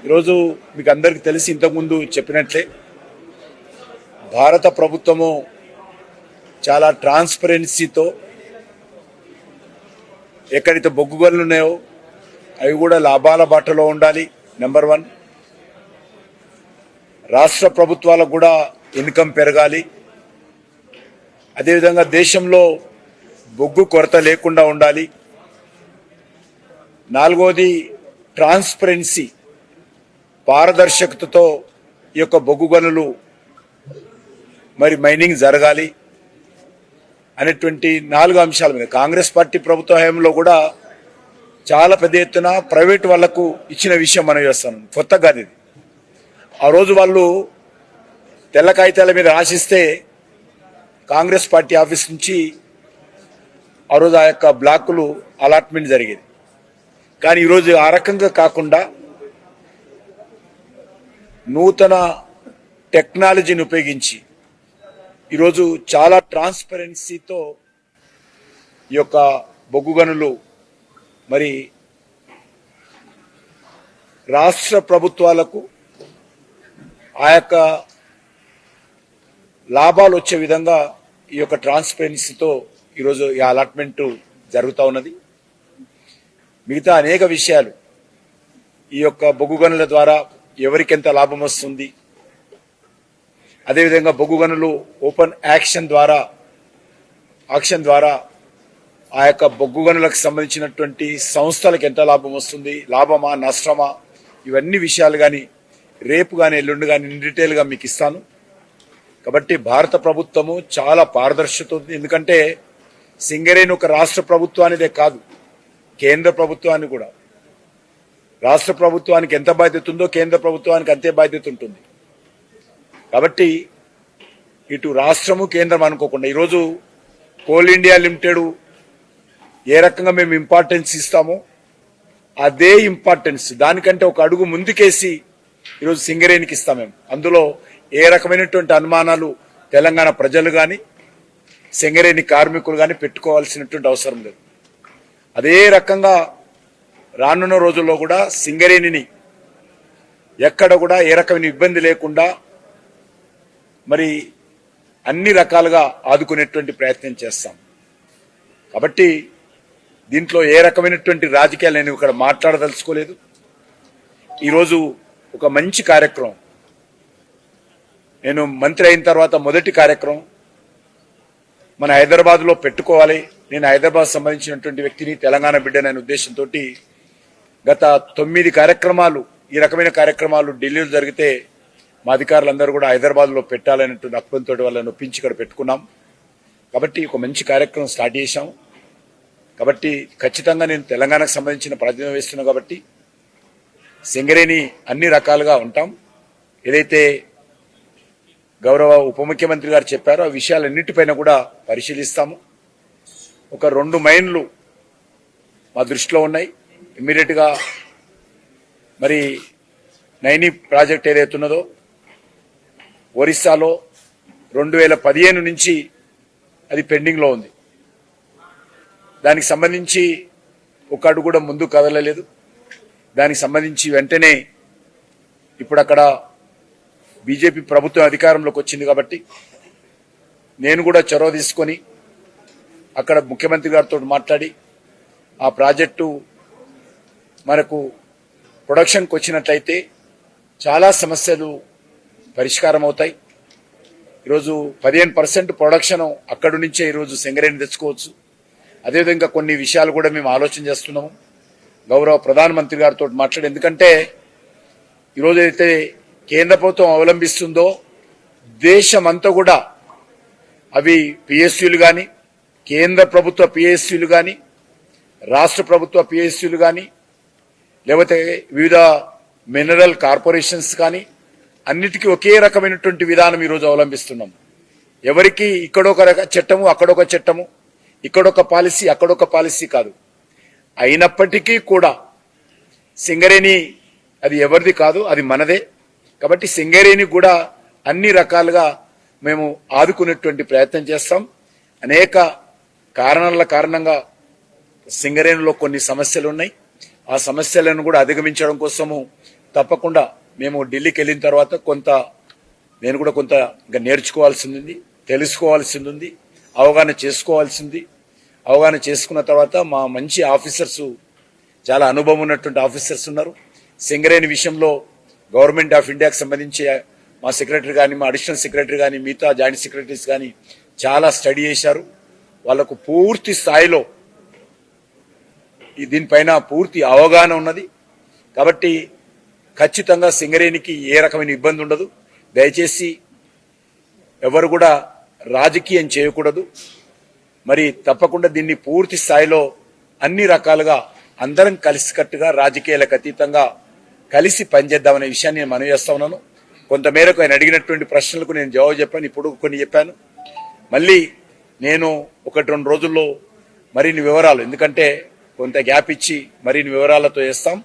ఈరోజు మీకు అందరికీ తెలిసి ఇంతకుముందు చెప్పినట్లే భారత ప్రభుత్వము చాలా ట్రాన్స్పరెన్సీతో ఎక్కడైతే బొగ్గు గనులు ఉన్నాయో అవి కూడా లాభాల బాటలో ఉండాలి. నెంబర్ 1, రాష్ట్ర ప్రభుత్వాలకు కూడా ఇన్కమ్ పెరగాలి. అదేవిధంగా దేశంలో బొగ్గు కొరత లేకుండా ఉండాలి. 4వది ట్రాన్స్పరెన్సీ, పారదర్శకతతో ఈ యొక్క బొగ్గు గనులు మరి మైనింగ్ జరగాలి అనేటువంటి 4 అంశాల మీద కాంగ్రెస్ పార్టీ ప్రభుత్వ హయాంలో కూడా చాలా పెద్ద ఎత్తున ప్రైవేట్ వాళ్లకు ఇచ్చిన విషయం మనం చేస్తాం. కొత్త కాదు ఇది. ఆ రోజు వాళ్ళు తెల్ల కాగితాల మీద రాసిస్తే కాంగ్రెస్ పార్టీ ఆఫీస్ నుంచి ఆ రోజు ఆ యొక్క బ్లాకులు అలాట్మెంట్ జరిగేది. కానీ ఈరోజు ఆ రకంగా కాకుండా నూతన టెక్నాలజీని ఉపయోగించి ఈరోజు చాలా ట్రాన్స్పరెన్సీతో ఈ యొక్క బొగ్గు గనులు మరి రాష్ట్ర ప్రభుత్వాలకు ఆ యొక్క లాభాలు వచ్చే విధంగా ఈ యొక్క ట్రాన్స్పరెన్సీతో ఈరోజు ఈ అలాట్మెంట్ జరుగుతూ ఉన్నది. మిగతా అనేక విషయాలు ఈ యొక్క బొగ్గు గనుల ద్వారా ఎవరికి ఎంత లాభం వస్తుంది, అదేవిధంగా బొగ్గు గనులు ఓపెన్ ఆక్షన్ ద్వారా ఆ యొక్క బొగ్గు గనులకు సంబంధించినటువంటి సంస్థలకు ఎంత లాభం వస్తుంది, లాభమా నష్టమా, ఇవన్నీ విషయాలు కానీ రేపు కానీ ఎల్లుండి కానీ డీటెయిల్గా మీకు ఇస్తాను. కాబట్టి భారత ప్రభుత్వము చాలా పారదర్శకత ఉంది. ఎందుకంటే సింగరేణి ఒక రాష్ట్ర ప్రభుత్వానిదే కాదు, కేంద్ర ప్రభుత్వానికి కూడా. రాష్ట్ర ప్రభుత్వానికి ఎంత బాధ్యత ఉందో కేంద్ర ప్రభుత్వానికి అంతే బాధ్యత ఉంటుంది. కాబట్టి ఇటు రాష్ట్రము కేంద్రం అనుకోకుండా ఈరోజు కోల్ ఇండియా లిమిటెడ్ ఏ రకంగా మేము ఇంపార్టెన్స్ ఇస్తామో అదే ఇంపార్టెన్స్ దానికంటే ఒక అడుగు ముందుకేసి ఈరోజు సింగరేణికి ఇస్తాం మేము. అందులో ఏ రకమైనటువంటి అనుమానాలు తెలంగాణ ప్రజలు కానీ సింగరేణి కార్మికులు కానీ పెట్టుకోవాల్సినటువంటి అవసరం లేదు. అదే రకంగా రానున్న రోజుల్లో కూడా సింగరేణిని ఎక్కడ కూడా ఏ రకమైన ఇబ్బంది లేకుండా మరి అన్ని రకాలుగా ఆదుకునేటువంటి ప్రయత్నం చేస్తాం. కాబట్టి దీంట్లో ఏ రకమైనటువంటి రాజకీయాలు నేను ఇక్కడ మాట్లాడదలుచుకోలేదు. ఈరోజు ఒక మంచి కార్యక్రమం, నేను మంత్రి అయిన తర్వాత మొదటి కార్యక్రమం మన హైదరాబాద్లో పెట్టుకోవాలి. నేను హైదరాబాద్ సంబంధించినటువంటి వ్యక్తిని, తెలంగాణ బిడ్డనైన ఉద్దేశంతో గత 9 కార్యక్రమాలు ఈ రకమైన కార్యక్రమాలు ఢిల్లీలో జరిగితే మా అధికారులందరూ కూడా హైదరాబాద్లో పెట్టాలనేటువంటి అక్బంతో వాళ్ళని ఒప్పించి ఇక్కడ పెట్టుకున్నాం. కాబట్టి ఒక మంచి కార్యక్రమం స్టార్ట్ చేశాం. కాబట్టి ఖచ్చితంగా నేను తెలంగాణకు సంబంధించిన ప్రాతినిధ్యం వేస్తున్నాను. కాబట్టి సింగరేణి అన్ని రకాలుగా ఉంటాం. ఏదైతే గౌరవ ఉప ముఖ్యమంత్రి గారు చెప్పారో ఆ విషయాలన్నిటిపైన కూడా పరిశీలిస్తాము. ఒక 2 మైన్లు మా దృష్టిలో ఉన్నాయి. ఇమ్మీడియట్గా మరి నైని ప్రాజెక్ట్ ఏదైతే ఉన్నదో ఒరిస్సాలో 2015 నుంచి అది పెండింగ్లో ఉంది. దానికి సంబంధించి ఒక అడుగు కూడా ముందు కదలలేదు. దానికి సంబంధించి వెంటనే ఇప్పుడు అక్కడ బీజేపీ ప్రభుత్వం అధికారంలోకి వచ్చింది. కాబట్టి నేను కూడా చొరవ తీసుకొని అక్కడ ముఖ్యమంత్రి గారితో మాట్లాడి ఆ ప్రాజెక్టు మనకు ప్రొడక్షన్కి వచ్చినట్లయితే చాలా సమస్యలు పరిష్కారం అవుతాయి. ఈరోజు 15% ప్రొడక్షన్ అక్కడి నుంచే ఈరోజు సింగరేణి తెచ్చుకోవచ్చు. అదేవిధంగా కొన్ని విషయాలు కూడా మేము ఆలోచన చేస్తున్నాము. గౌరవ ప్రధానమంత్రి గారితో మాట్లాడి, ఎందుకంటే ఈరోజు అయితే కేంద్ర ప్రభుత్వం అవలంబిస్తుందో దేశమంతా కూడా అవి పిఎస్యులు కానీ, కేంద్ర ప్రభుత్వ పిఎస్యులు కానీ, రాష్ట్ర ప్రభుత్వ పిఎస్యులు కానీ, లేకపోతే వివిధ మినరల్ కార్పొరేషన్స్ కానీ అన్నిటికీ ఒకే రకమైనటువంటి విధానం ఈరోజు అవలంబిస్తున్నాం. ఎవరికి ఇక్కడొక చట్టము అక్కడొక చట్టము, ఇక్కడొక పాలసీ అక్కడొక పాలసీ కాదు. అయినప్పటికీ కూడా సింగరేణి అది ఎవరిది కాదు, అది మనదే. కాబట్టి సింగరేణి కూడా అన్ని రకాలుగా మేము ఆదుకునేటువంటి ప్రయత్నం చేస్తాం. అనేక కారణాల కారణంగా సింగరేణిలో కొన్ని సమస్యలు ఉన్నాయి. ఆ సమస్యలను కూడా అధిగమించడం కోసము తప్పకుండా మేము ఢిల్లీకి వెళ్ళిన తర్వాత నేను కూడా కొంత ఇంకా నేర్చుకోవాల్సింది ఉంది, తెలుసుకోవాల్సింది ఉంది, అవగాహన చేసుకోవాల్సింది. అవగాహన చేసుకున్న తర్వాత మా మంచి ఆఫీసర్స్, చాలా అనుభవం ఉన్నటువంటి ఆఫీసర్స్ ఉన్నారు. సింగరేణి విషయంలో గవర్నమెంట్ ఆఫ్ ఇండియాకి సంబంధించి మా సెక్రటరీ కానీ, మా అడిషనల్ సెక్రటరీ కానీ, మిగతా జాయింట్ సెక్రటరీస్ కానీ చాలా స్టడీ చేశారు. వాళ్లకు పూర్తి స్థాయిలో దీనిపైన పూర్తి అవగాహన ఉన్నది. కాబట్టి ఖచ్చితంగా సింగరేణికి ఏ రకమైన ఇబ్బంది ఉండదు. దయచేసి ఎవరు కూడా రాజకీయం చేయకూడదు. మరి తప్పకుండా దీన్ని పూర్తి స్థాయిలో అన్ని రకాలుగా అందరం కలిసికట్టుగా రాజకీయాలకు అతీతంగా కలిసి పనిచేద్దామనే విషయాన్ని నేను మనవి చేస్తా ఉన్నాను. కొంతమేరకు ఆయన అడిగినటువంటి ప్రశ్నలకు నేను జవాబు చెప్పాను, ఇప్పుడు కొన్ని చెప్పాను. మళ్ళీ నేను 1-2 రోజుల్లో మరిన్ని వివరాలు, ఎందుకంటే కొంత గ్యాప్ ఇచ్చి మరిన్ని వివరాలతో చేస్తాం.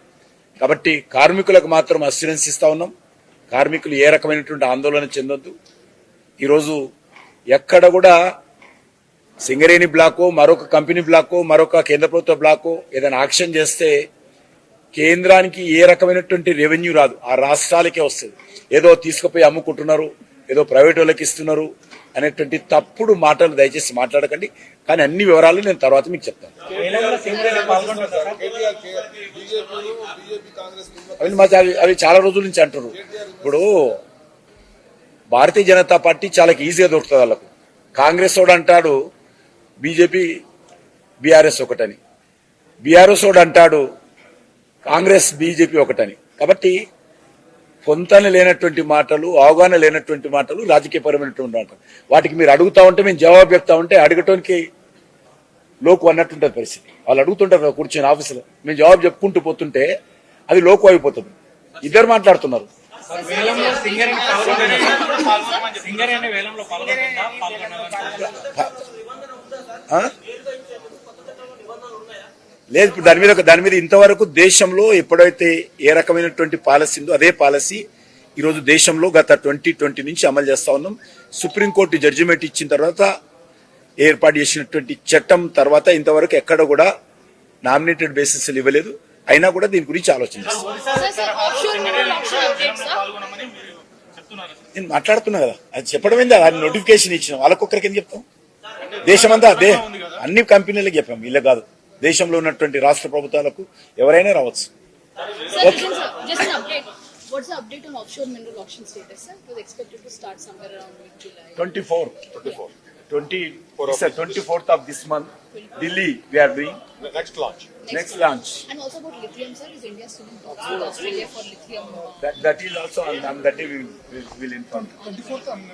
కాబట్టి కార్మికులకు మాత్రం అస్యూరెన్స్ ఇస్తా ఉన్నాం. కార్మికులు ఏ రకమైనటువంటి ఆందోళన చెందొద్దు. ఈరోజు ఎక్కడ కూడా సింగరేణి బ్లాకో, మరొక కంపెనీ బ్లాకో, మరొక కేంద్ర ప్రభుత్వ బ్లాకో ఏదైనా యాక్షన్ చేస్తే కేంద్రానికి ఏ రకమైనటువంటి రెవెన్యూ రాదు, ఆ రాష్ట్రాలకే వస్తుంది. ఏదో తీసుకుపోయి అమ్ముకుంటున్నారు, ఏదో ప్రైవేట్ వాళ్ళకి ఇస్తున్నారు అనేటువంటి తప్పుడు మాటలు దయచేసి మాట్లాడకండి. కానీ అన్ని వివరాలు నేను తర్వాత మీకు చెప్తాను. అవి చాలా రోజుల నుంచి అంటారు. ఇప్పుడు భారతీయ జనతా పార్టీ చాలా ఈజీగా దొరుకుతుంది వాళ్ళకు. కాంగ్రెస్ వాడు అంటాడు బీజేపీ బీఆర్ఎస్ ఒకటని, బీఆర్ఎస్ వాడు అంటాడు కాంగ్రెస్ బీజేపీ ఒకటని. కాబట్టి పొంతన లేనటువంటి మాటలు, అవగాహన లేనటువంటి మాటలు, రాజకీయపరమైనటువంటి మాటలు, వాటికి మీరు అడుగుతా ఉంటే మేము జవాబు చెప్తా ఉంటే అడగటానికి లోకు అన్నట్టుంటుంది పరిస్థితి. వాళ్ళు అడుగుతుంటారు కూర్చొని ఆఫీసులో, మేము జవాబు చెప్పుకుంటూ పోతుంటే అది లోకు అయిపోతుంది. ఇద్దరు మాట్లాడుతున్నారు. లేదు, ఇప్పుడు దాని మీద ఇంతవరకు దేశంలో ఎప్పుడైతే ఏ రకమైనటువంటి పాలసీ ఉందో అదే పాలసీ ఈరోజు దేశంలో గత 2020 నుంచి అమలు చేస్తా ఉన్నాం. సుప్రీంకోర్టు జడ్జిమెంట్ ఇచ్చిన తర్వాత ఏర్పాటు చేసినటువంటి చట్టం తర్వాత ఇంతవరకు ఎక్కడ కూడా నామినేటెడ్ బేసిస్ ఇవ్వలేదు. అయినా కూడా దీని గురించి ఆలోచించారు. నేను మాట్లాడుతున్నా కదా, అది చెప్పడం ఏందా, అది నోటిఫికేషన్ ఇచ్చిన వాళ్ళకొక్కరికి ఎందుకు చెప్తాం? దేశమంతా అన్ని కంపెనీలకు చెప్పాం, ఇలా కాదు. దేశంలో ఉన్నటువంటి రాష్ట్ర ప్రభుత్వాలకు ఎవరైనా రావచ్చు. What's the update on offshore mineral auction status, sir? It was expected to start somewhere around mid-July. 24th of this month, Delhi we are doing Next launch. next launch. And also about lithium, sir, is India still in talks with Australia for lithium? That is also on that day we will inform. 24th